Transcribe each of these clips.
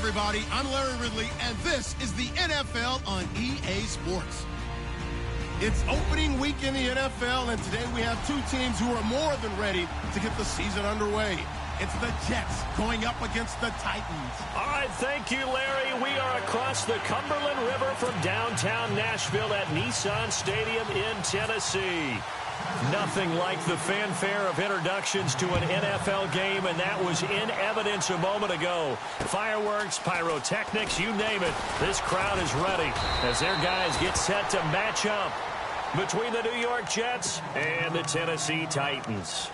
everybody. I'm Larry Ridley, and this is the NFL on EA Sports. It's opening week in the NFL, and today we have two teams who are more than ready to get the season underway. It's the Jets going up against the Titans. All right, thank you, Larry. We are across the Cumberland River from downtown Nashville at Nissan Stadium in Tennessee. Nothing like the fanfare of introductions to an NFL game, and that was in evidence a moment ago. Fireworks, pyrotechnics, you name it. This crowd is ready as their guys get set to match up between the New York Jets and the Tennessee Titans.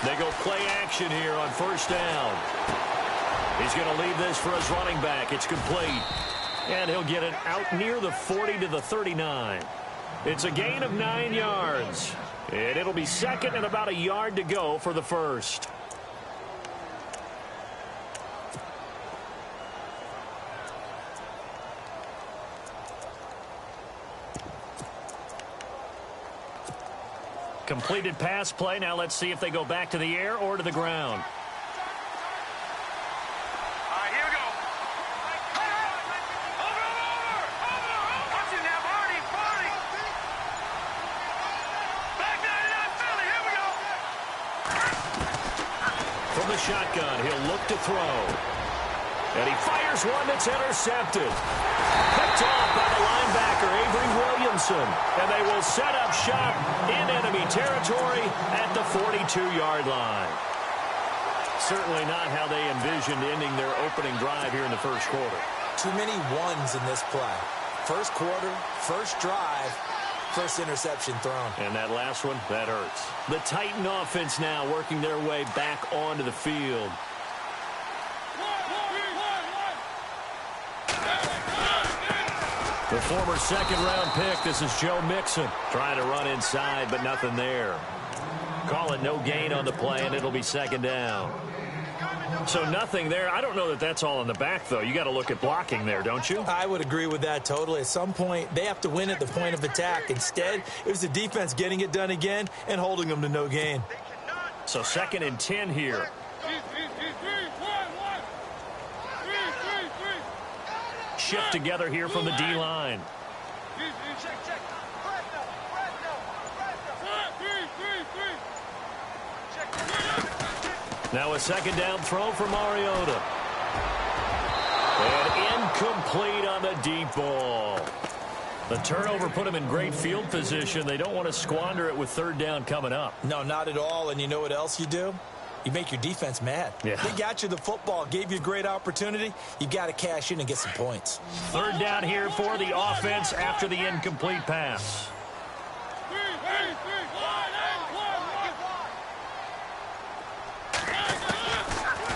They go play action here on first down. He's going to leave this for his running back. It's complete. And he'll get it out near the 40 to the 39. It's a gain of 9 yards. And it'll be second and about a yard to go for the first. Completed pass play. Now let's see if they go back to the air or to the ground. All right, here we go. Over. Watch it now, Barney. Back 99 Philly, here we go. From the shotgun, he'll look to throw. And he fires one that's intercepted. Picked off by the linebacker, Avery Williamson. And they will set up shop in enemy territory at the 42-yard line. Certainly not how they envisioned ending their opening drive here in the first quarter. Too many ones in this play. First quarter, first drive, first interception thrown. And that last one, that hurts. The Titan offense now working their way back onto the field. The former second-round pick, this is Joe Mixon. Trying to run inside, but nothing there. Call it no gain on the play, and it'll be second down. So nothing there. I don't know that that's all in the back, though. You got to look at blocking there, don't you? I would agree with that totally. At some point, they have to win at the point of attack. Instead, it was the defense getting it done again and holding them to no gain. So 2nd and 10 here. Shift together here from the D-line. Now a second down throw for Mariota. And incomplete on the deep ball. The turnover put him in great field position. They don't want to squander it with third down coming up. No, not at all. And you know what else you do? You make your defense mad. Yeah. They got you the football, gave you a great opportunity. You got to cash in and get some points. Third down here for the offense after the incomplete pass.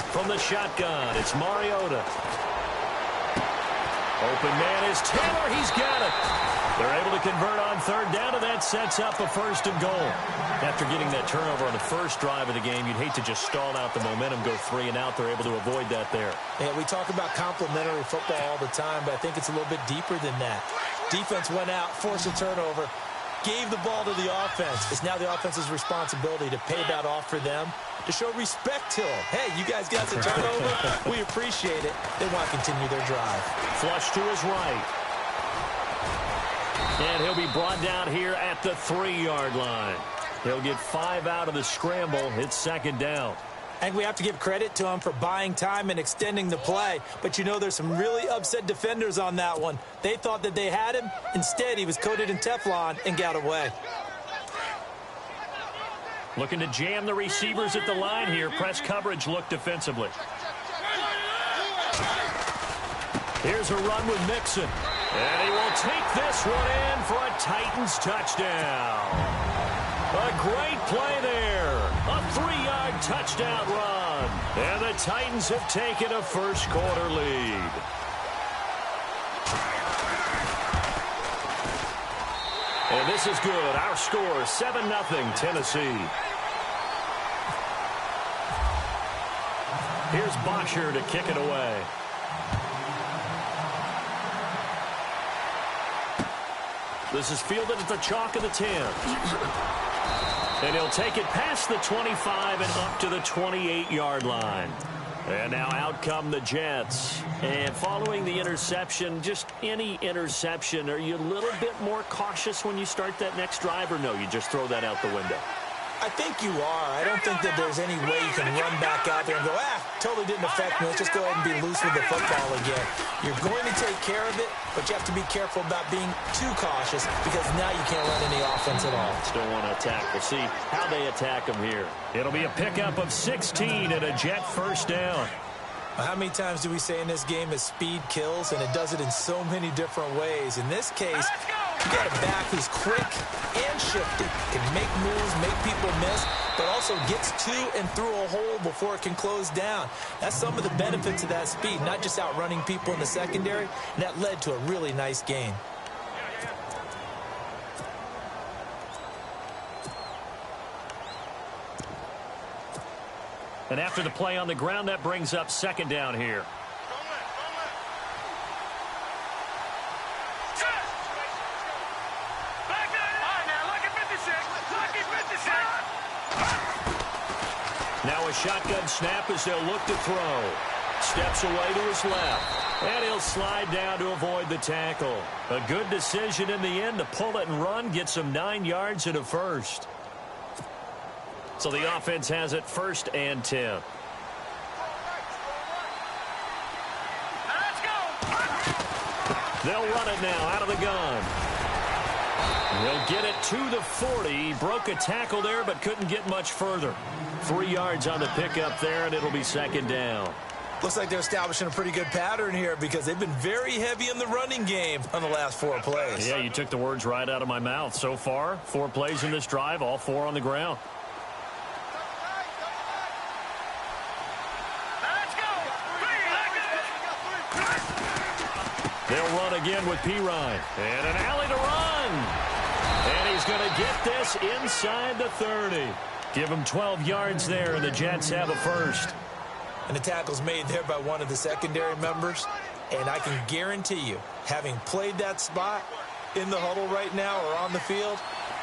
From the shotgun, it's Mariota. Open man is Taylor. He's got it. They're able to convert on third down, and that sets up a first and goal. After getting that turnover on the first drive of the game, you'd hate to just stall out the momentum, go 3 and out. They're able to avoid that there. Yeah, we talk about complementary football all the time, but I think it's a little bit deeper than that. Defense went out, forced a turnover, gave the ball to the offense. It's now the offense's responsibility to pay that off for them, to show respect to them. Hey, you guys got the turnover. We appreciate it. They want to continue their drive. Flush to his right. And he'll be brought down here at the 3-yard line. He'll get 5 out of the scramble. It's second down. And we have to give credit to him for buying time and extending the play. But, you know, there's some really upset defenders on that one. They thought that they had him. Instead, he was coated in Teflon and got away. Looking to jam the receivers at the line here. Press coverage look defensively. Here's a run with Mixon. And he will take this one in for a Titans touchdown. A great play there. A 3-yard touchdown run. And the Titans have taken a first-quarter lead. And this is good. Our score, 7-0 Tennessee. Here's Boxer to kick it away. This is fielded at the chalk of the 10. And he'll take it past the 25 and up to the 28-yard line. And now out come the Jets. And following the interception, just any interception, are you a little bit more cautious when you start that next drive, or no, you just throw that out the window? I think you are. I don't think that there's any way you can run back out there and go, totally didn't affect me. Let's just go ahead and be loose with the football again. You're going to take care of it, but you have to be careful about being too cautious because now you can't run any offense at all. Still want to attack. We'll see how they attack them here. It'll be a pickup of 16 and a Jet first down. How many times do we say in this game that speed kills, and it does it in so many different ways? In this case, you got a back who's quick and shifty, can make moves, make people miss, but also gets to and through a hole before it can close down. That's some of the benefits of that speed, not just outrunning people in the secondary, and that led to a really nice gain. And after the play on the ground, that brings up second down here. Now a shotgun snap as they'll look to throw. Steps away to his left. And he'll slide down to avoid the tackle. A good decision in the end to pull it and run. Gets him 9 yards and a first. So the offense has it 1st and 10. They'll run it now out of the gun. They'll get it to the 40. Broke a tackle there, but couldn't get much further. 3 yards on the pickup there, and it'll be second down. Looks like they're establishing a pretty good pattern here because they've been very heavy in the running game on the last 4 plays. Yeah, you took the words right out of my mouth. So far, 4 plays in this drive, all 4 on the ground. They'll run again with Pirine. And an alley to run. And he's going to get this inside the 30. Give him 12 yards there, and the Jets have a first. And the tackle's made there by one of the secondary members. And I can guarantee you, having played that spot in the huddle right now or on the field,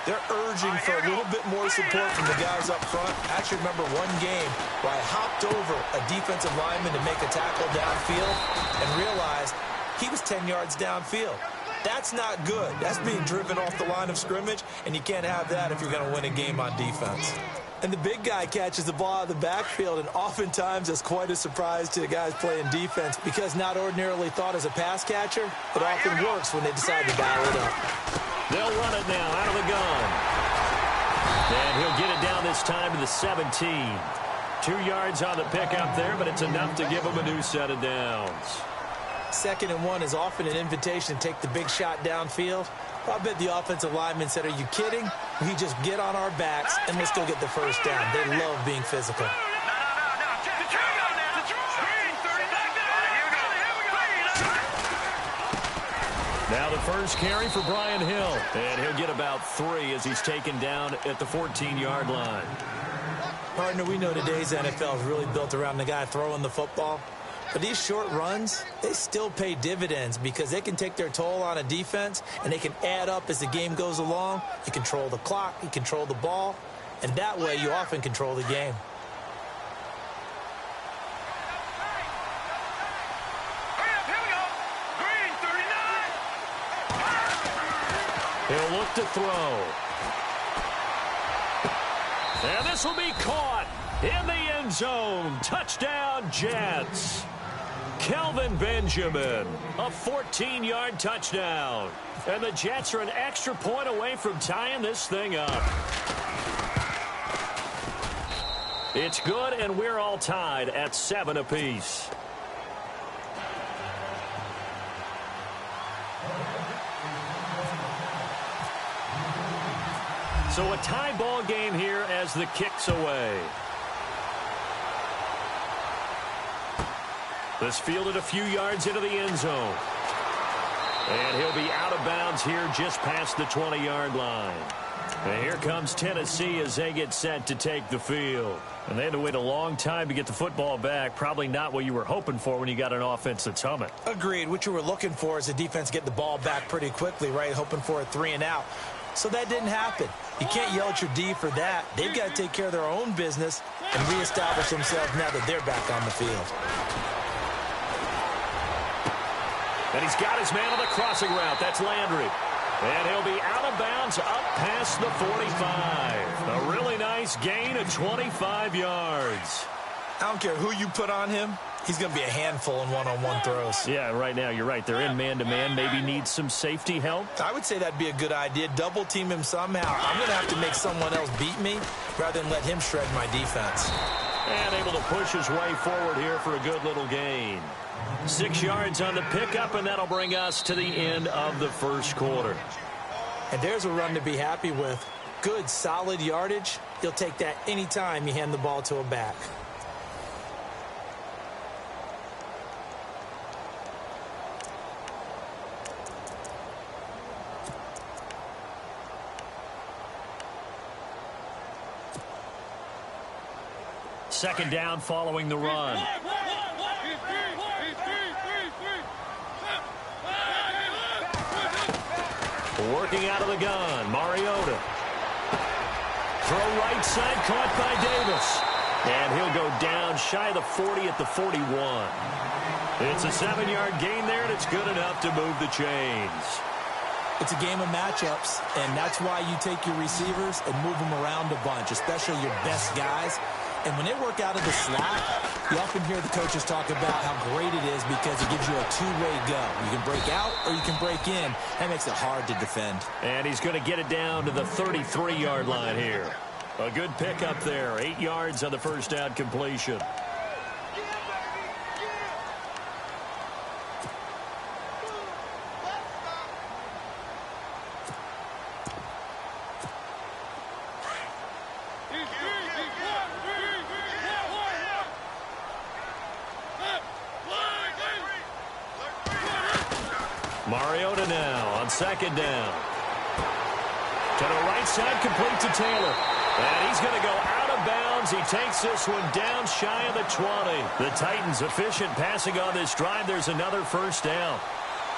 they're urging for a little bit more support from the guys up front. I actually remember one game where I hopped over a defensive lineman to make a tackle downfield and realized he was 10 yards downfield. That's not good. That's being driven off the line of scrimmage, and you can't have that if you're going to win a game on defense. And the big guy catches the ball out of the backfield, and oftentimes it's quite a surprise to the guys playing defense because not ordinarily thought as a pass catcher, it often works when they decide to dial it up. They'll run it now out of the gun. And he'll get it down this time to the 17. 2 yards on the pickup there, but it's enough to give him a new set of downs. 2nd and 1 is often an invitation to take the big shot downfield. I bet the offensive lineman said, are you kidding? We just get on our backs and let's go get the first down. They love being physical. Now the first carry for Brian Hill. And he'll get about 3 as he's taken down at the 14-yard line. Partner, we know today's NFL is really built around the guy throwing the football. But these short runs, they still pay dividends because they can take their toll on a defense and they can add up as the game goes along. You control the clock, you control the ball, and that way you often control the game. He'll look to throw. And this will be caught in the end zone. Touchdown, Jets. Kelvin Benjamin, a 14-yard touchdown. And the Jets are an extra point away from tying this thing up. It's good, and we're all tied at 7 apiece. So a tie ball game here as the kick's away. This fielded a few yards into the end zone. And he'll be out of bounds here just past the 20-yard line. And here comes Tennessee as they get set to take the field. And they had to wait a long time to get the football back. Probably not what you were hoping for when you got an offense that's humming. Agreed. What you were looking for is the defense get the ball back pretty quickly, right? Hoping for a 3 and out. So that didn't happen. You can't yell at your D for that. They've got to take care of their own business and reestablish themselves now that they're back on the field. And he's got his man on the crossing route. That's Landry. And he'll be out of bounds up past the 45. A really nice gain of 25 yards. I don't care who you put on him. He's going to be a handful in one-on-one throws. Yeah, right now, you're right. They're in man-to-man. Maybe needs some safety help. I would say that'd be a good idea. Double-team him somehow. I'm going to have to make someone else beat me rather than let him shred my defense. And able to push his way forward here for a good little gain. 6 yards on the pickup, and that'll bring us to the end of the first quarter. And there's a run to be happy with. Good, solid yardage. You'll take that anytime you hand the ball to a back. Second down following the run. Working out of the gun, Mariota. Throw right side, caught by Davis. And he'll go down shy of the 40 at the 41. It's a 7-yard gain there, and it's good enough to move the chains. It's a game of matchups, and that's why you take your receivers and move them around a bunch, especially your best guys. And when they work out of the slot, you often hear the coaches talk about how great it is because it gives you a two-way go. You can break out or you can break in. That makes it hard to defend. And he's going to get it down to the 33-yard line here. A good pickup there. 8 yards on the first down completion. Mariota now on second down. To the right side, complete to Taylor. And he's going to go out of bounds. He takes this one down shy of the 20. The Titans efficient passing on this drive. There's another first down.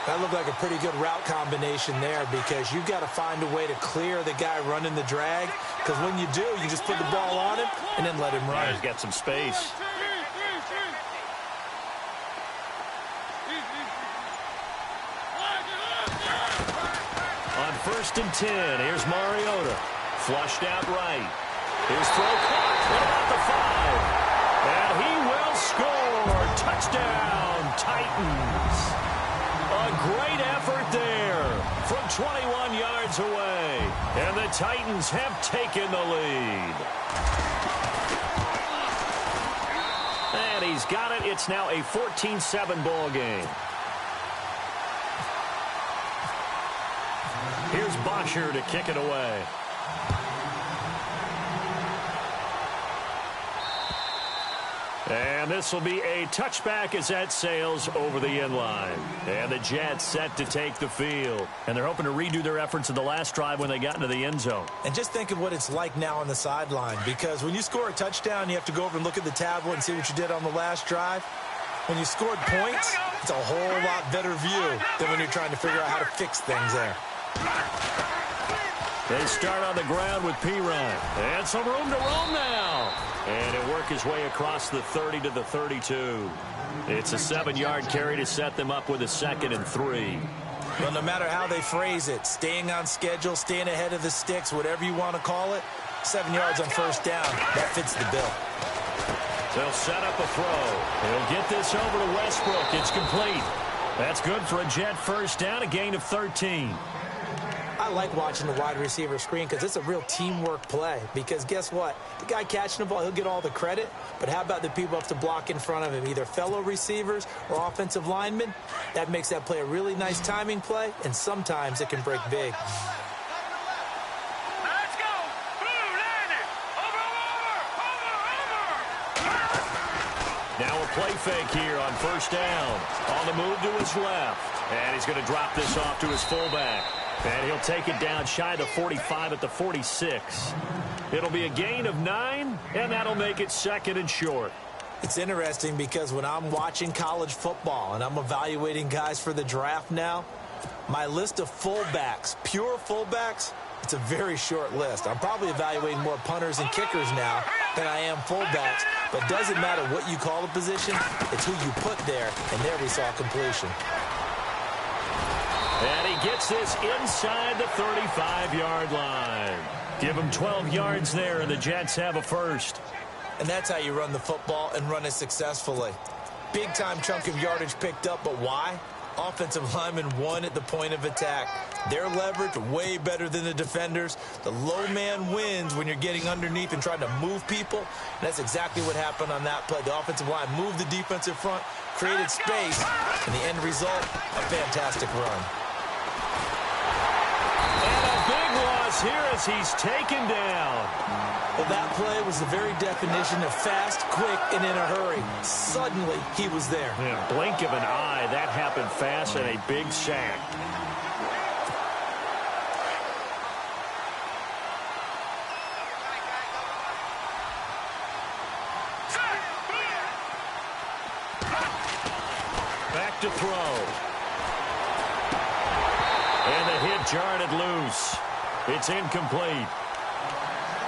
That looked like a pretty good route combination there because you've got to find a way to clear the guy running the drag. Because when you do, you just put the ball on him and then let him run. Yeah, he's got some space. On 1st and 10, here's Mariota. Flushed out right. His throw caught. What about the 5? And he will score. Touchdown, Titans. A great effort there from 21 yards away. And the Titans have taken the lead. And he's got it. It's now a 14-7 ball game. Here's Bosher to kick it away. And this will be a touchback as that sails over the end line. And the Jets set to take the field. And they're hoping to redo their efforts in the last drive when they got into the end zone. And just think of what it's like now on the sideline. Because when you score a touchdown, you have to go over and look at the tablet and see what you did on the last drive. When you scored points, it's a whole lot better view than when you're trying to figure out how to fix things there. They start on the ground with P-Ryan. And some room to roam now. And he'll work his way across the 30 to the 32. It's a 7-yard carry to set them up with a 2nd and 3. Well, no matter how they phrase it, staying on schedule, staying ahead of the sticks, whatever you want to call it, 7 yards on first down, that fits the bill. They'll set up a throw. He'll get this over to Westbrook. It's complete. That's good for a Jet first down, a gain of 13. I like watching the wide receiver screen because it's a real teamwork play. Because guess what? The guy catching the ball, he'll get all the credit. But how about the people have to block in front of him, either fellow receivers or offensive linemen? That makes that play a really nice timing play, and sometimes it can break big. Let's go! Blue landed! Over! Now a play fake here on first down. On the move to his left. And he's going to drop this off to his fullback. And he'll take it down shy of the 45 at the 46. It'll be a gain of 9, and that'll make it second and short. It's interesting because when I'm watching college football and I'm evaluating guys for the draft now, my list of fullbacks, pure fullbacks, it's a very short list. I'm probably evaluating more punters and kickers now than I am fullbacks. But it doesn't matter what you call the position, it's who you put there. And there we saw completion. And he gets this inside the 35-yard line. Give him 12 yards there, and the Jets have a first. And that's how you run the football and run it successfully. Big-time chunk of yardage picked up, but why? Offensive lineman won at the point of attack. Their leverage way better than the defenders. The low man wins when you're getting underneath and trying to move people. And that's exactly what happened on that play. The offensive line moved the defensive front, created space, and the end result, a fantastic run. And a big loss here as he's taken down. Well, that play was the very definition of fast, quick, and in a hurry. Suddenly, he was there. Yeah, blink of an eye. That happened fast and a big sack. Back to throw. And the hit jarred it loose. It's incomplete.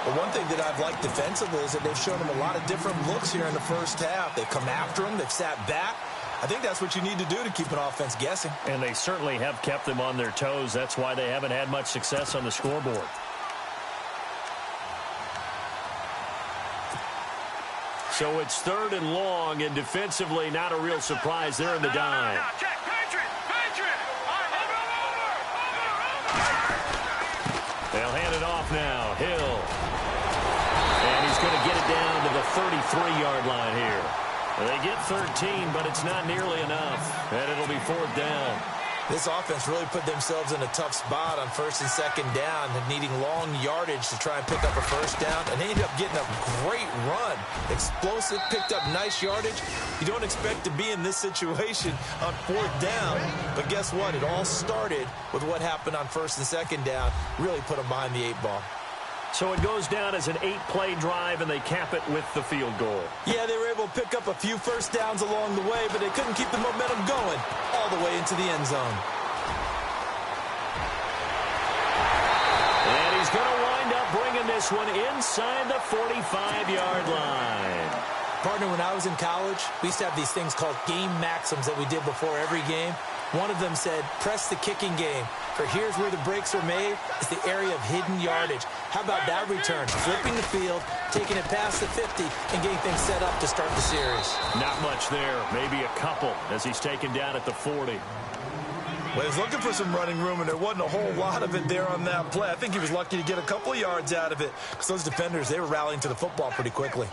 Well, one thing that I've liked defensively is that they've shown him a lot of different looks here in the first half. They've come after him. They've sat back. I think that's what you need to do to keep an offense guessing. And they certainly have kept them on their toes. That's why they haven't had much success on the scoreboard. So it's 3rd and long, and defensively not a real surprise. They're in the dime. Check, Patriot. All right, over. They'll hand it off now. Hill. And he's going to get it down to the 33-yard line here. They get 13, but it's not nearly enough. And it'll be 4th down. This offense really put themselves in a tough spot on 1st and 2nd down, needing long yardage to try and pick up a first down. And they ended up getting a great run. Explosive, picked up nice yardage. You don't expect to be in this situation on 4th down. But guess what? It all started with what happened on 1st and 2nd down. Really put them behind the 8 ball. So it goes down as an 8-play drive, and they cap it with the field goal. Yeah, they were able to pick up a few first downs along the way, but they couldn't keep the momentum going all the way into the end zone. And he's going to wind up bringing this one inside the 45-yard line. Partner, when I was in college, we used to have these things called game maxims that we did before every game. One of them said, press the kicking game. For here's where the breaks are made. It's the area of hidden yardage. How about that return? Flipping the field, taking it past the 50, and getting things set up to start the series. Not much there. Maybe a couple as he's taken down at the 40. Well, he's looking for some running room, and there wasn't a whole lot of it there on that play. I think he was lucky to get a couple of yards out of it because those defenders, they were rallying to the football pretty quickly.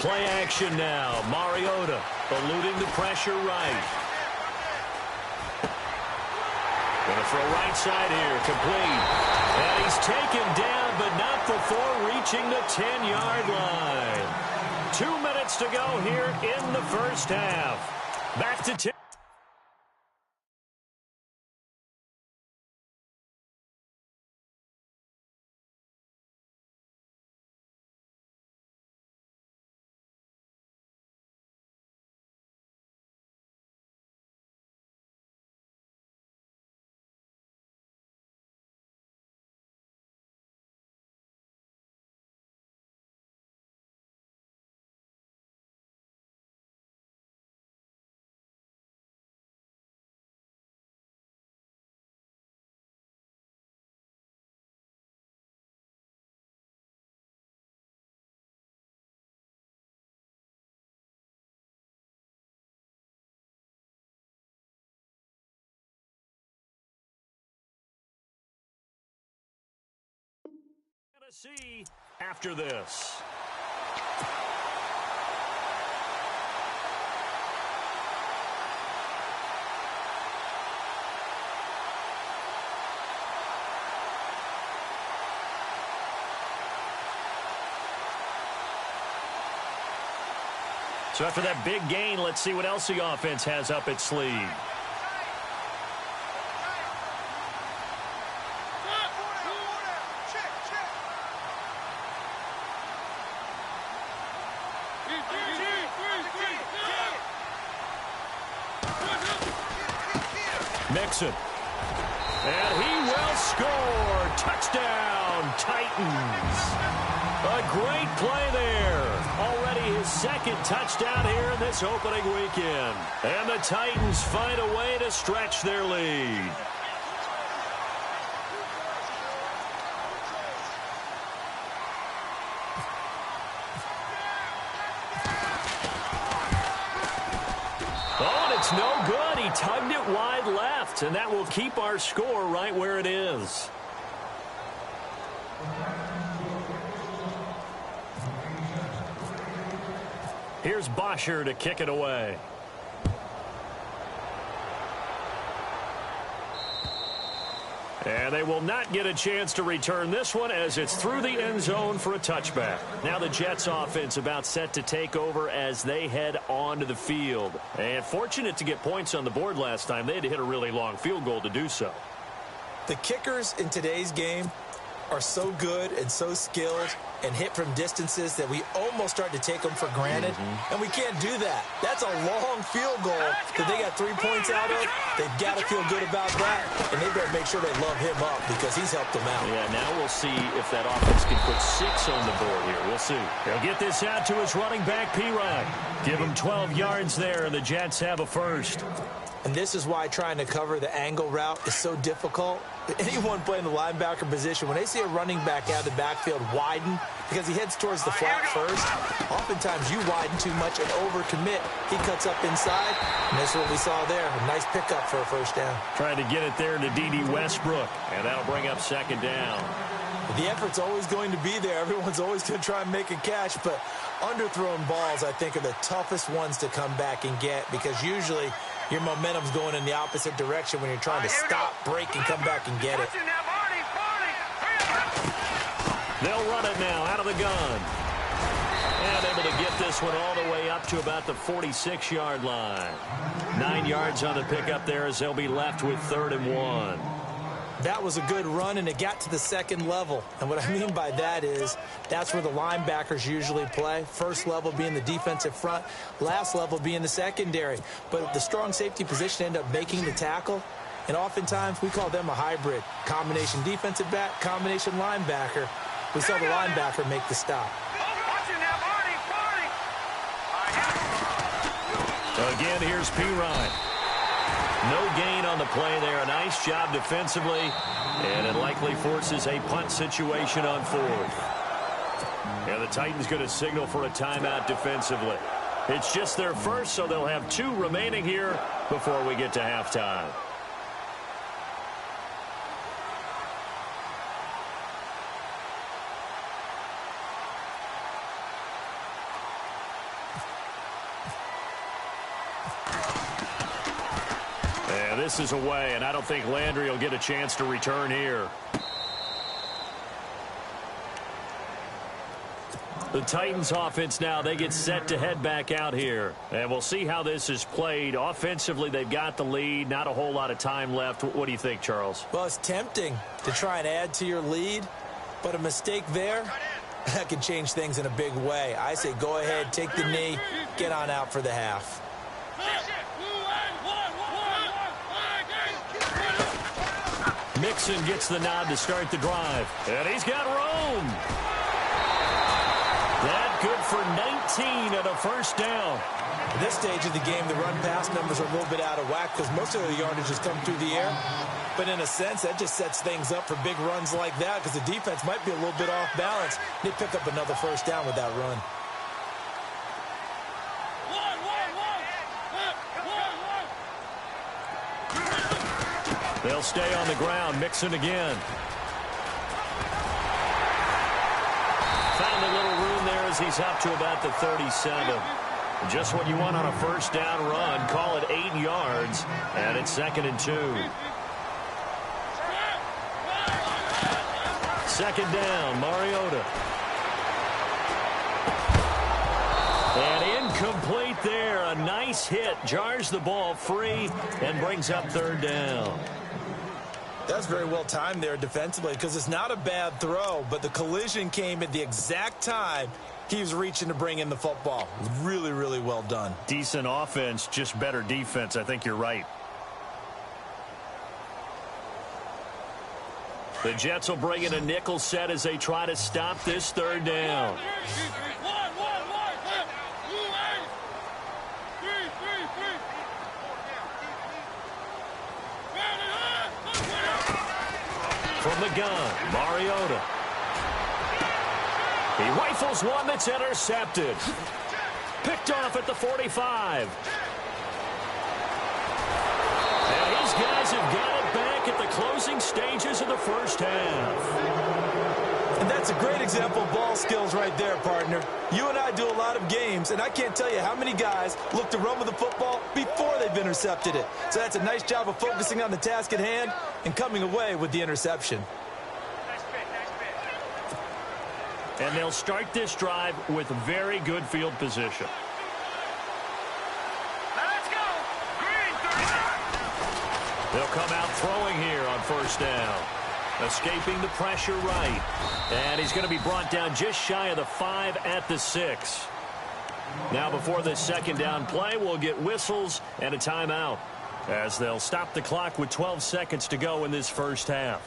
Play action now. Mariota eluding the pressure right. Going to throw right side here. Complete. And he's taken down, but not before reaching the 10-yard line. 2 minutes to go here in the first half. Back to 10. See after this. So after that big gain, let's see what else the offense has up its sleeve. Mixon. And he will score. Touchdown, Titans. A great play there. Already his second touchdown here in this opening weekend. And the Titans find a way to stretch their lead. Oh, and it's no good. He tugged it wide left, and that will keep our score right where it is. Here's Bosher to kick it away. And they will not get a chance to return this one as it's through the end zone for a touchback. Now the Jets offense about set to take over as they head onto the field. And fortunate to get points on the board last time. They had to hit a really long field goal to do so. The kickers in today's game are so good and so skilled and hit from distances that we almost start to take them for granted, and we can't do that. That's a long field goal that they got 3 points out of. They've got to feel good about that, and they better make sure they love him up because he's helped them out. Yeah, now we'll see if that offense can put 6 on the board here. We'll see. He'll get this out to his running back, P-Ryan. Give him 12 yards there, and the Jets have a first. And this is why trying to cover the angle route is so difficult. Anyone playing the linebacker position, when they see a running back out of the backfield widen because he heads towards the flat first, oftentimes you widen too much and overcommit. He cuts up inside, and that's what we saw there. A nice pickup for a first down. Trying to get it there to D.D. Westbrook, and that'll bring up second down. The effort's always going to be there. Everyone's always going to try and make a catch, but underthrown balls, I think, are the toughest ones to come back and get because usually your momentum's going in the opposite direction when you're trying to stop, break, and come back and get it. They'll run it now out of the gun. And able to get this one all the way up to about the 46-yard line. 9 yards on the pickup there as they'll be left with 3rd and 1. That was a good run, and it got to the second level. And what I mean by that is that's where the linebackers usually play. First level being the defensive front, last level being the secondary. But the strong safety position ended up making the tackle, and oftentimes we call them a hybrid. Combination defensive back, combination linebacker. We saw the linebacker make the stop. Again, here's P-Ryan. No gain on the play there. A nice job defensively, and it likely forces a punt situation on 4th. And the Titans going to signal for a timeout defensively. It's just their first, so they'll have 2 remaining here before we get to halftime. This is away, and I don't think Landry will get a chance to return here. The Titans offense now, they get set to head back out here. And we'll see how this is played. Offensively, they've got the lead. Not a whole lot of time left. What do you think, Charles? Well, it's tempting to try and add to your lead, but a mistake there, that can change things in a big way. I say go ahead, take the knee, get on out for the half. Mixon gets the nod to start the drive. And he's got room. That good for 19 and a first down. At this stage of the game, the run-pass numbers are a little bit out of whack because most of the yardage has come through the air. But in a sense, that just sets things up for big runs like that because the defense might be a little bit off balance. They pick up another first down with that run. They'll stay on the ground. Mixon again. Found a little room there as he's up to about the 37. Just what you want on a first down run. Call it 8 yards. And it's 2nd and 2. 2nd down, Mariota. And Incomplete there. A nice hit. Jars the ball free and brings up third down. That's very well timed there defensively because it's not a bad throw, but the collision came at the exact time he was reaching to bring in the football. Really, really well done. Decent offense, just better defense. I think you're right. The Jets will bring in a nickel set as they try to stop this third down. From the gun, Mariota. He rifles one that's intercepted. Picked off at the 45. And his guys have got it back at the closing stages of the first half. And that's a great example of ball skills right there, partner. You and I do a lot of games, and I can't tell you how many guys look to run with the football before they've intercepted it. So that's a nice job of focusing on the task at hand and coming away with the interception. And they'll start this drive with very good field position. Let's go. Green, 39. They'll come out throwing here on first down. Escaping the pressure right. And he's going to be brought down just shy of the 5 at the 6. Now before this second down play, we'll get whistles and a timeout as they'll stop the clock with 12 seconds to go in this first half.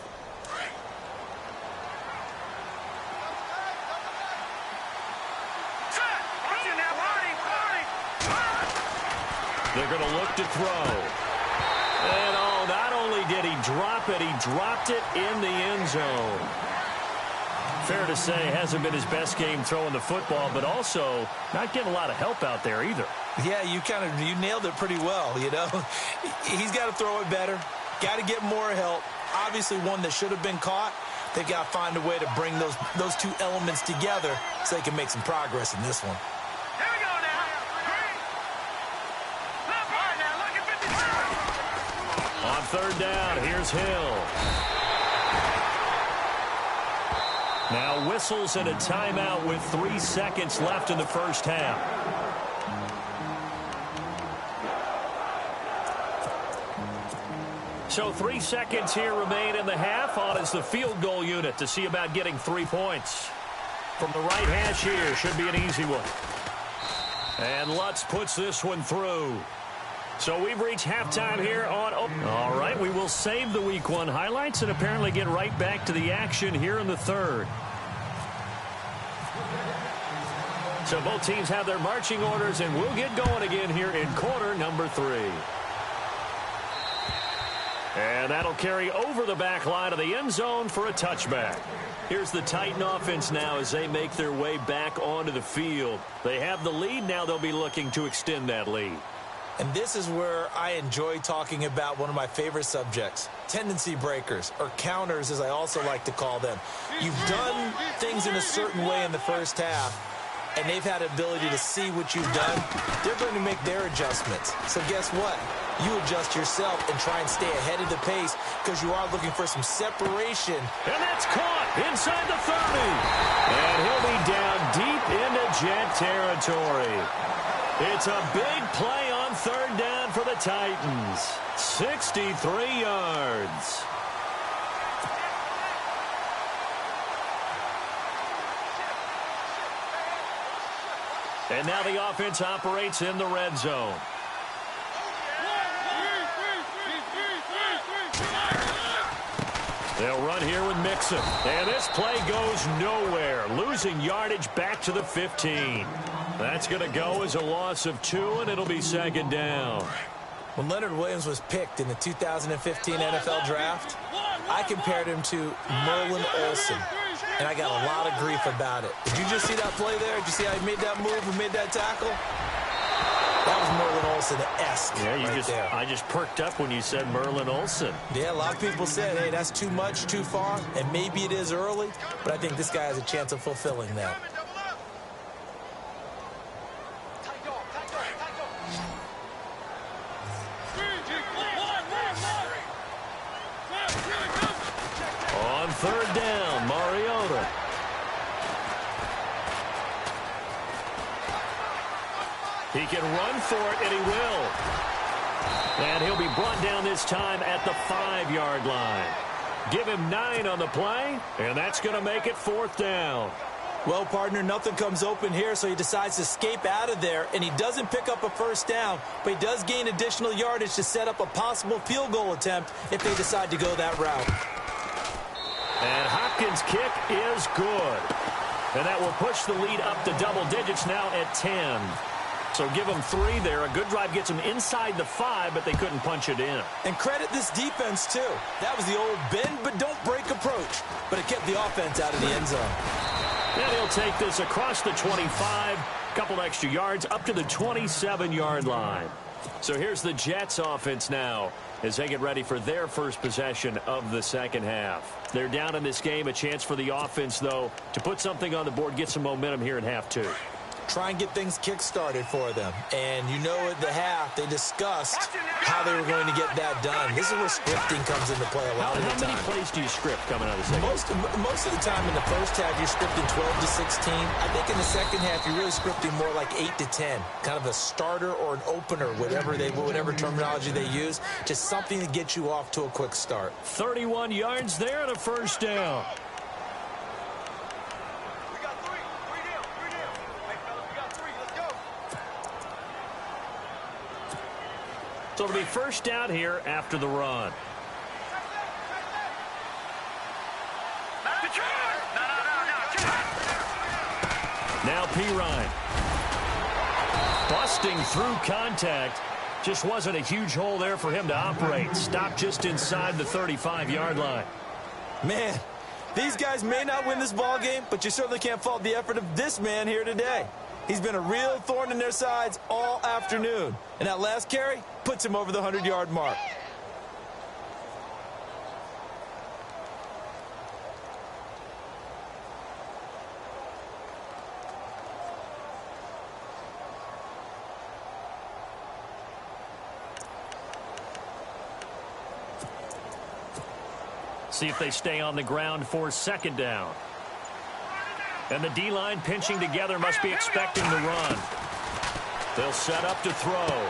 They're going to look to throw. And not only did he drop it, he dropped it in the end zone. Fair to say, hasn't been his best game throwing the football, but also not getting a lot of help out there either. Yeah, you nailed it pretty well, you know. He's got to throw it better. Got to get more help. Obviously one that should have been caught. They've got to find a way to bring those two elements together so they can make some progress in this one. Here we go now. Left right now. Look at 50. On third down, here's Hill. Now whistles and a timeout with 3 seconds left in the first half. So 3 seconds here remain in the half. On is the field goal unit to see about getting 3 points. From the right hash here, should be an easy one. And Lutz puts this one through. So we've reached halftime here on... All right, we will save the Week 1 highlights and apparently get right back to the action here in the third. So both teams have their marching orders, and we'll get going again here in quarter number 3. And that'll carry over the back line of the end zone for a touchback. Here's the Titan offense now as they make their way back onto the field. They have the lead. Now they'll be looking to extend that lead. And this is where I enjoy talking about one of my favorite subjects, tendency breakers, or counters as I also like to call them. You've done things in a certain way in the first half, and they've had the ability to see what you've done. They're going to make their adjustments. So guess what? You adjust yourself and try and stay ahead of the pace because you are looking for some separation. And that's caught inside the 30. And he'll be down deep into Jet territory. It's a big play on third down for the Titans. 63 yards. And now the offense operates in the red zone. They'll run here with Mixon. And this play goes nowhere. Losing yardage back to the 15. That's going to go as a loss of 2, and it'll be second down. When Leonard Williams was picked in the 2015 NFL Draft, I compared him to Merlin Olsen, and I got a lot of grief about it. Did you just see that play there? Did you see how he made that move and made that tackle? That was Merlin Olsen-esque. Yeah, I just perked up when you said Merlin Olsen. Yeah, a lot of people said, hey, that's too much, too far, and maybe it is early, but I think this guy has a chance of fulfilling that. On third down, Mariota. He can run for it, and he will. And he'll be brought down this time at the 5-yard line. Give him 9 on the play, and that's going to make it 4th down. Well, partner, nothing comes open here, so he decides to escape out of there, and he doesn't pick up a first down, but he does gain additional yardage to set up a possible field goal attempt if they decide to go that route. And Hopkins' kick is good. And that will push the lead up to double digits now at 10. So give them 3 there. A good drive gets them inside the 5, but they couldn't punch it in. And credit this defense, too. That was the old bend but don't break approach, but it kept the offense out of the end zone. And he'll take this across the 25, couple extra yards up to the 27-yard line. So here's the Jets offense now as they get ready for their first possession of the second half. They're down in this game. A chance for the offense, though, to put something on the board, get some momentum here in half 2. Try and get things kick-started for them. And you know at the half, they discussed how they were going to get that done. This is where scripting comes into play a lot of the time. How many plays do you script coming out of the second half? Most of the time in the first half, you're scripting 12 to 16. I think in the second half, you're really scripting more like 8 to 10. Kind of a starter or an opener, whatever terminology they use. Just something to get you off to a quick start. 31 yards there and a first down. So it'll be first down here after the run. Now Pirine. Busting through contact. Just wasn't a huge hole there for him to operate. Stopped just inside the 35-yard line. Man, these guys may not win this ball game, but you certainly can't fault the effort of this man here today. He's been a real thorn in their sides all afternoon. And that last carry puts him over the 100-yard mark. See if they stay on the ground for second down. And the D-line pinching together must be expecting the run. They'll set up to throw.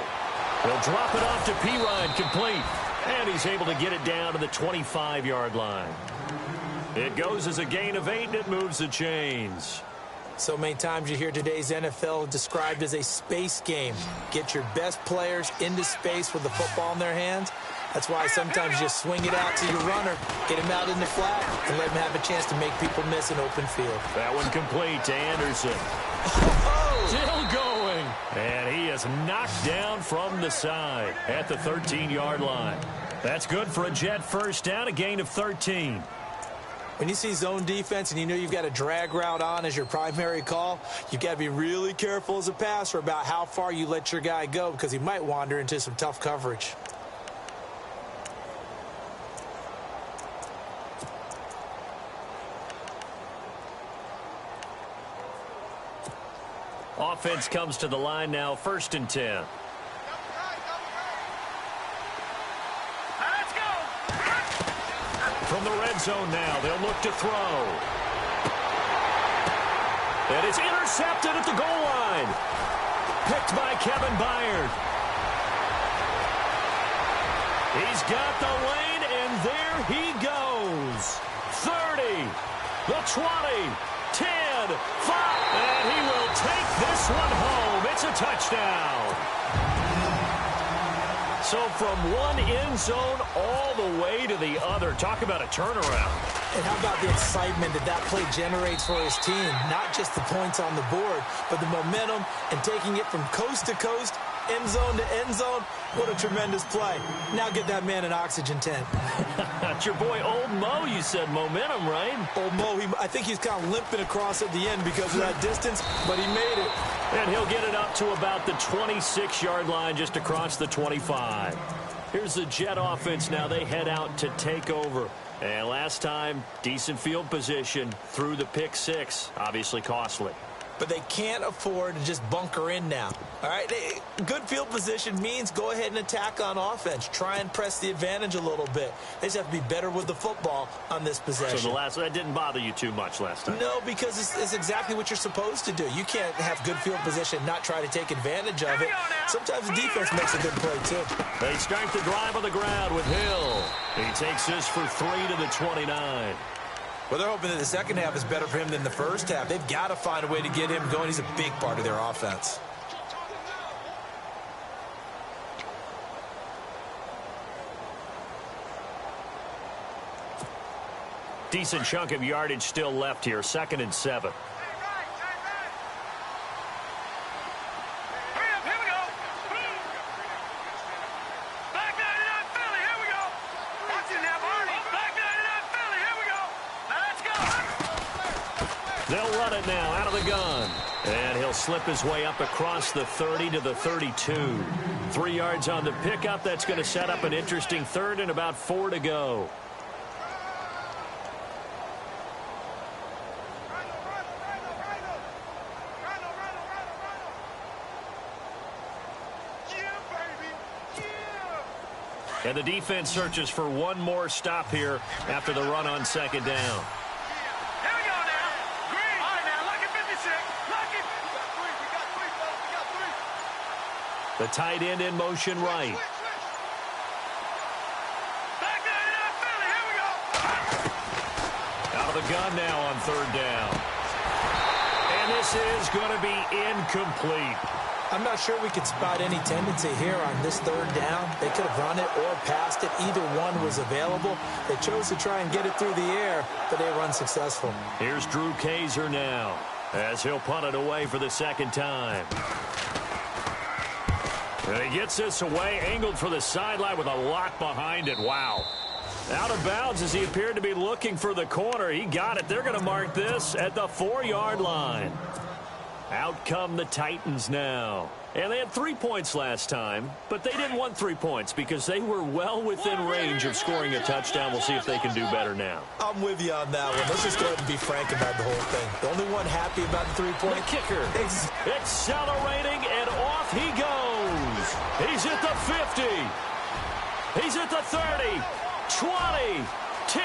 They'll drop it off to Pirine, complete. And he's able to get it down to the 25-yard line. It goes as a gain of 8, and it moves the chains. So many times you hear today's NFL described as a space game. Get your best players into space with the football in their hands. That's why sometimes you just swing it out to your runner, get him out in the flat, and let him have a chance to make people miss an open field. That one complete to Anderson. Still going. And he is knocked down from the side at the 13-yard line. That's good for a Jet first down, a gain of 13. When you see zone defense and you know you've got a drag route on as your primary call, you've got to be really careful as a passer about how far you let your guy go because he might wander into some tough coverage. Offense comes to the line now, 1st and 10. Let's go. From the red zone now, they'll look to throw. And it's intercepted at the goal line. Picked by Kevin Byard. He's got the lane, and there he goes. 30, the 20, 10, 5, and he will take this one home. It's a touchdown. So from one end zone all the way to the other. Talk about a turnaround. And how about the excitement that play generates for his team? Not just the points on the board, but the momentum and taking it from coast to coast, end zone to end zone. What a tremendous play. Now get that man an oxygen tent. That's your boy Old Mo. You said momentum, right? Old Mo, I think he's kind of limping across at the end because of that distance, but he made it. And he'll get it up to about the 26-yard line, just across the 25. Here's the Jet offense now. They head out to take over. And last time, decent field position through the pick 6. Obviously costly. but they can't afford to just bunker in now. All right, good field position means go ahead and attack on offense. Try and press the advantage a little bit. They just have to be better with the football on this possession. So that didn't bother you too much last time? No, because it's exactly what you're supposed to do. You can't have good field position and not try to take advantage of it. Sometimes the defense makes a good play, too. They start the drive on the ground with Hill. He takes this for 3 to the 29. Well, they're hoping that the second half is better for him than the first half. They've got to find a way to get him going. He's a big part of their offense. Decent chunk of yardage still left here. 2nd and 7. They'll run it now out of the gun. And he'll slip his way up across the 30 to the 32. 3 yards on the pickup. That's going to set up an interesting third and about 4 to go. And the defense searches for one more stop here after the run on 2nd down. The tight end in motion right. Out of the gun now on 3rd down. And this is going to be incomplete. I'm not sure we could spot any tendency here on this 3rd down. They could have run it or passed it. Either one was available. They chose to try and get it through the air, but they were unsuccessful. Here's Drew Kaiser now as he'll punt it away for the 2nd time. And he gets this away, angled for the sideline with a lot behind it. Wow. Out of bounds as he appeared to be looking for the corner. He got it. They're going to mark this at the 4-yard line. Out come the Titans now. And they had 3 points last time, but they didn't want 3 points because they were well within range of scoring a touchdown. We'll see if they can do better now. I'm with you on that one. Let's just go ahead and be frank about the whole thing. The only one happy about the 3-point kicker. Accelerating, and off he goes. He's at the 50. He's at the 30, 20, 10.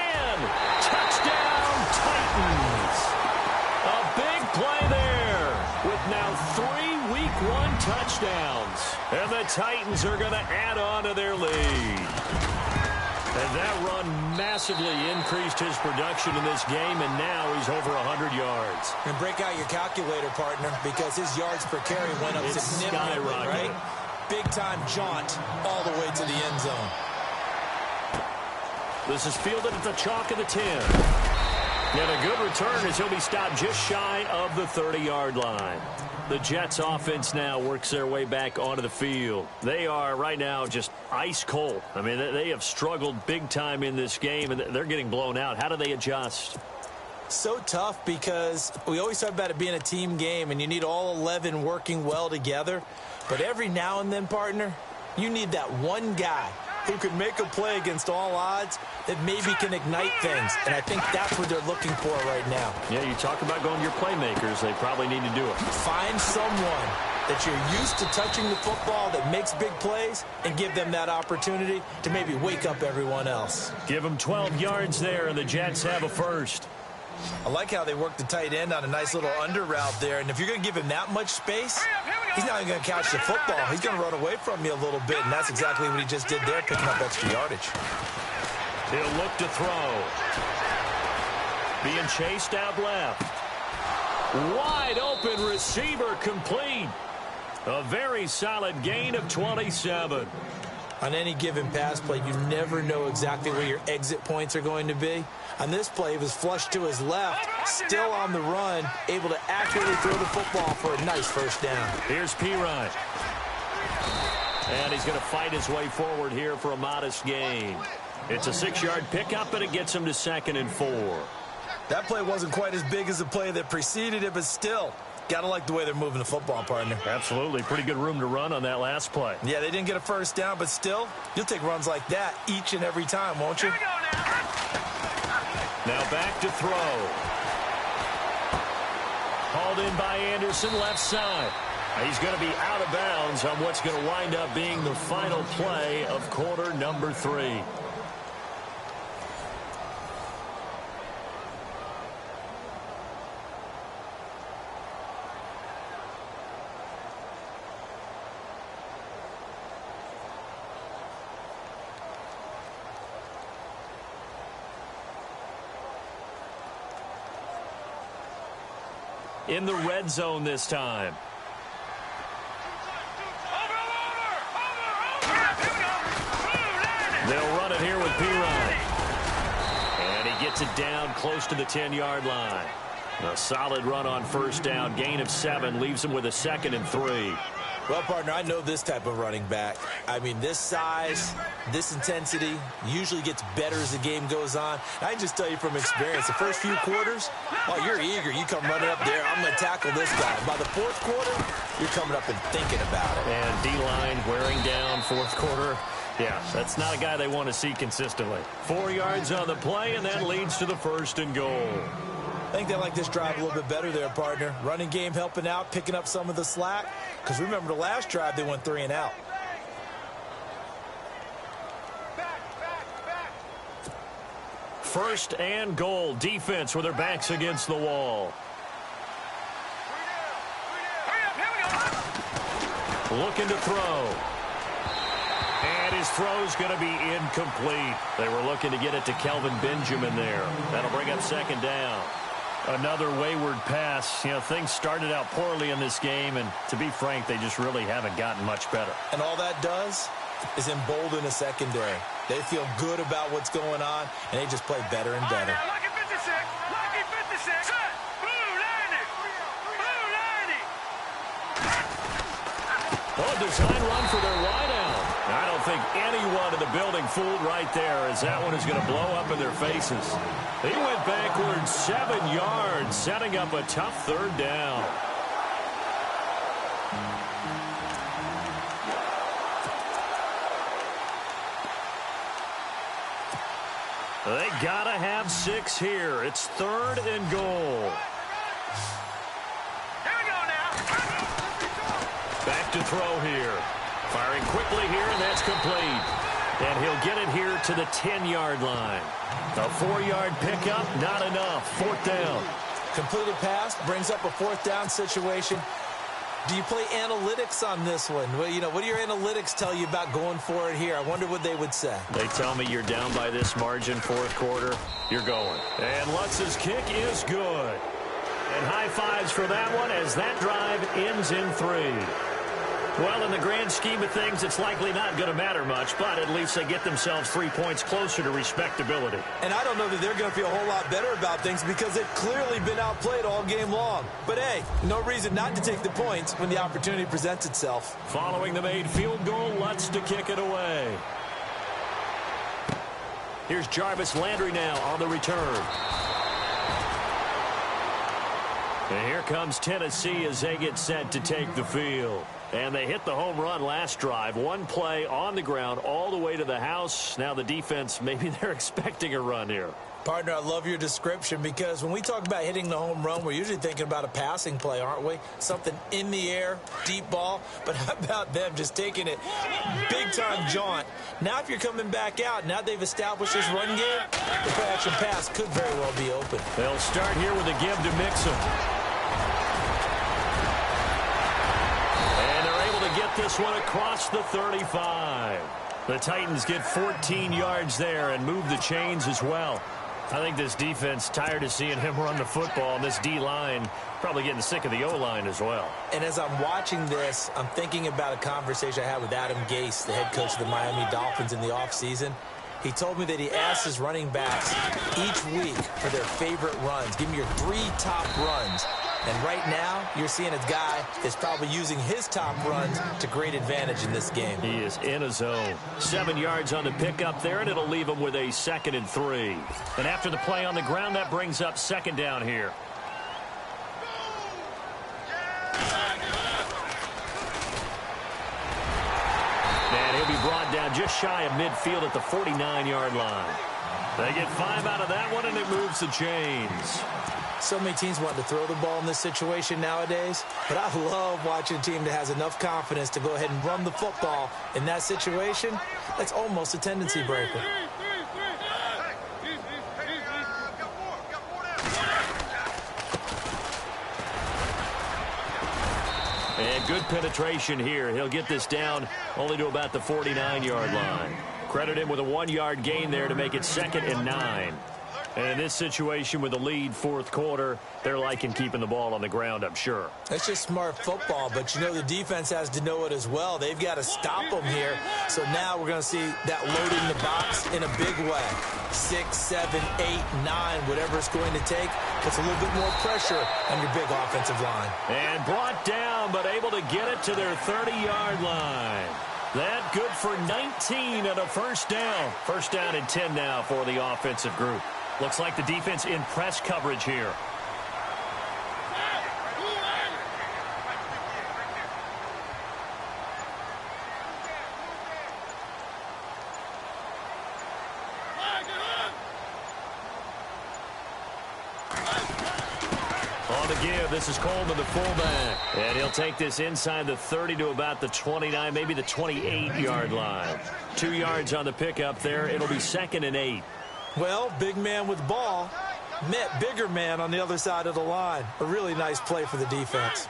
Touchdown, Titans. A big play there with now 3 Week 1 touchdowns. And the Titans are going to add on to their lead. And that run massively increased his production in this game, and now he's over 100 yards. And break out your calculator, partner, because his yards per carry went up significantly, right? Big-time jaunt all the way to the end zone. This is fielded at the chalk of the 10. And a good return as he'll be stopped just shy of the 30-yard line. The Jets offense now works their way back onto the field. They are right now just ice cold. I mean, they have struggled big time in this game, and they're getting blown out. How do they adjust? So tough because we always talk about it being a team game, and you need all 11 working well together. But every now and then, partner, you need that one guy who can make a play against all odds that maybe can ignite things. And I think that's what they're looking for right now. Yeah, you talk about going to your playmakers. They probably need to do it. Find someone that you're used to touching the football that makes big plays and give them that opportunity to maybe wake up everyone else. Give them 12 yards there, and the Jets have a first. I like how they work the tight end on a nice little under route there. And if you're going to give him that much space, he's not even going to catch the football. He's going to run away from you a little bit, and that's exactly what he just did there, picking up extra yardage. He'll look to throw. Being chased out left. Wide open receiver complete. A very solid gain of 27. On any given pass play, you never know exactly where your exit points are going to be. On this play, he was flushed to his left, still on the run, able to accurately throw the football for a nice first down. Here's Pirine. And he's going to fight his way forward here for a modest gain. It's a 6-yard pickup, and it gets him to 2nd and 4. That play wasn't quite as big as the play that preceded it, but still, got to like the way they're moving the football, partner. Absolutely. Pretty good room to run on that last play. Yeah, they didn't get a first down, but still, you'll take runs like that each and every time, won't you? Now back to throw. Hauled in by Anderson, left side. He's going to be out of bounds on what's going to wind up being the final play of quarter number 3. In the red zone this time. They'll run it here with Pirine. And he gets it down close to the 10-yard line. A solid run on first down. Gain of 7 leaves him with a 2nd and 3. Well, partner, I know this type of running back. I mean, this size, this intensity usually gets better as the game goes on. I can just tell you from experience, the first few quarters, oh, you're eager. You come running up there, I'm going to tackle this guy. By the fourth quarter, you're coming up and thinking about it. And D-line wearing down fourth quarter. Yeah, that's not a guy they want to see consistently. 4 yards on the play, and that leads to the 1st and goal. I think they like this drive a little bit better there, partner. Running game helping out, picking up some of the slack. Because remember, the last drive, they went 3 and out. First and goal. Defense with their backs against the wall. Looking to throw. And his throw's going to be incomplete. They were looking to get it to Kelvin Benjamin there. That'll bring up 2nd down. Another wayward pass. You know, things started out poorly in this game, and to be frank, they just really haven't gotten much better. And all that does is embolden a secondary. They feel good about what's going on, and they just play better and better. Lucky 56. Lucky 56. Set. Blue 90. Blue 90. Oh, design run for their wideout. I don't think anyone in the building fooled right there, as that one is going to blow up in their faces. He went backwards 7 yards, setting up a tough 3rd down. They gotta have 6 here. It's 3rd and goal. Here we go now. Back to throw here. Firing quickly here, and that's complete. And he'll get it here to the 10-yard line. A 4-yard pickup, not enough. 4th down. Completed pass brings up a 4th down situation. Do you play analytics on this one? Well, you know, what do your analytics tell you about going for it here? I wonder what they would say. They tell me you're down by this margin, 4th quarter. You're going. And Lutz's kick is good. And high fives for that one as that drive ends in 3. Well, in the grand scheme of things, it's likely not going to matter much, but at least they get themselves 3 points closer to respectability. And I don't know that they're going to feel a whole lot better about things because they've clearly been outplayed all game long. But, hey, no reason not to take the points when the opportunity presents itself. Following the made field goal, Lutz to kick it away. Here's Jarvis Landry now on the return. And here comes Tennessee as they get set to take the field. And they hit the home run last drive. 1 play on the ground all the way to the house. Now the defense, maybe they're expecting a run here. Partner, I love your description because when we talk about hitting the home run, we're usually thinking about a passing play, aren't we? Something in the air, deep ball. But how about them just taking it big-time jaunt? Now if you're coming back out, now they've established this run game, the play-action pass could very well be open. They'll start here with a give to Mixon. Get this one across the 35. The Titans get 14 yards there and move the chains as well. I think this defense tired of seeing him run the football, and this D-line probably getting sick of the O-line as well. And as I'm watching this, I'm thinking about a conversation I had with Adam Gase, the head coach of the Miami Dolphins in the offseason. He told me that he asked his running backs each week for their favorite runs. Give me your 3 top runs. And right now, you're seeing a guy that's probably using his top runs to great advantage in this game. He is in a zone. 7 yards on the pickup there, and it'll leave him with a 2nd and 3. And after the play on the ground, that brings up 2nd down here. And he'll be brought down just shy of midfield at the 49-yard line. They get 5 out of that one, and it moves the chains. So many teams want to throw the ball in this situation nowadays, but I love watching a team that has enough confidence to go ahead and run the football. In that situation, that's almost a tendency breaker. And good penetration here. He'll get this down only to about the 49-yard line. Credit him with a 1-yard gain there to make it 2nd and 9. And in this situation with the lead, fourth quarter, they're liking keeping the ball on the ground, I'm sure. That's just smart football, but you know the defense has to know it as well. They've got to stop them here. So now we're going to see that loading the box in a big way. 6, 7, 8, 9, whatever it's going to take, puts a little bit more pressure on your big offensive line. And brought down, but able to get it to their 30-yard line. That good for 19 and a first down. First down and 10 now for the offensive group. Looks like the defense in press coverage here. On the give, this is Coleman, the fullback. And he'll take this inside the 30 to about the 29, maybe the 28-yard line. 2 yards on the pickup there. It'll be 2nd and 8. Well, big man with ball met bigger man on the other side of the line. A really nice play for the defense.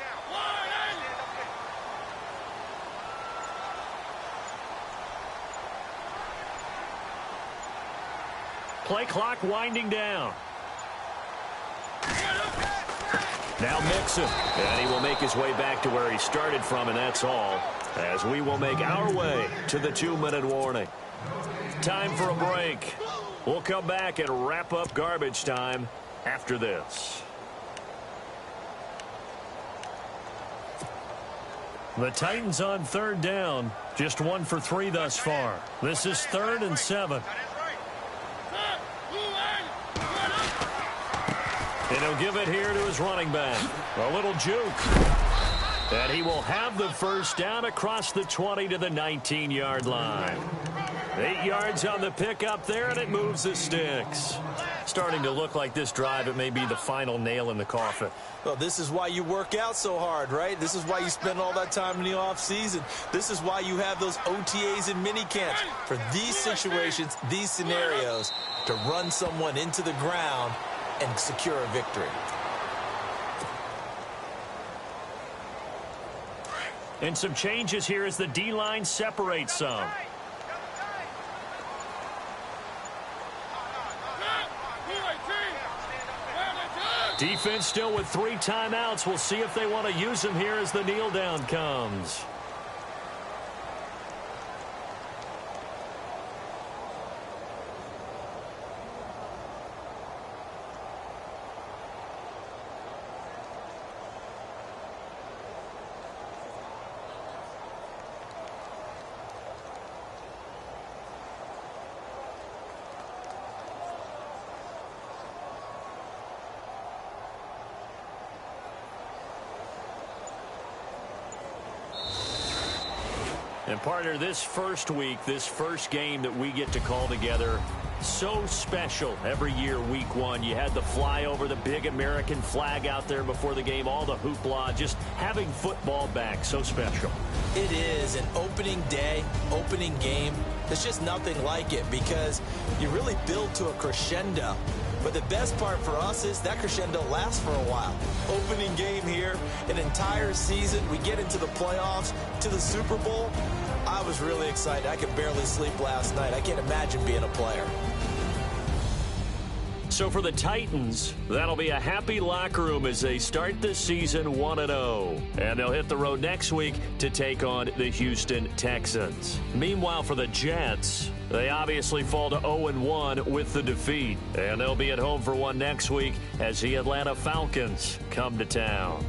Play clock winding down. Now Mixon, and he will make his way back to where he started from, and that's all, as we will make our way to the 2-minute warning. Time for a break. We'll come back and wrap up garbage time after this. The Titans on 3rd down, just 1 for 3 thus far. This is 3rd and 7. And he'll give it here to his running back. A little juke. And he will have the first down across the 20 to the 19-yard line. 8 yards on the pickup there, and it moves the sticks. Starting to look like this drive, it may be the final nail in the coffin. Well, this is why you work out so hard, right? This is why you spend all that time in the offseason. This is why you have those OTAs and mini camps. For these situations, these scenarios, to run someone into the ground and secure a victory. And some changes here as the D-line separates some. Defense still with 3 timeouts. We'll see if they want to use them here as the kneel down comes. And partner, this first week, this first game that we get to call together, so special every year, week 1. You had the flyover, the big American flag out there before the game, all the hoopla, just having football back, so special. It is an opening day, opening game. There's just nothing like it because you really build to a crescendo. But the best part for us is that crescendo lasts for a while. Opening game here, an entire season. We get into the playoffs, to the Super Bowl. I was really excited. I could barely sleep last night. I can't imagine being a player. So for the Titans, that'll be a happy locker room as they start this season 1-0. And they'll hit the road next week to take on the Houston Texans. Meanwhile, for the Jets, they obviously fall to 0-1 with the defeat. And they'll be at home for one next week as the Atlanta Falcons come to town.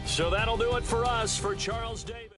So that'll do it for us. For Charles Davis.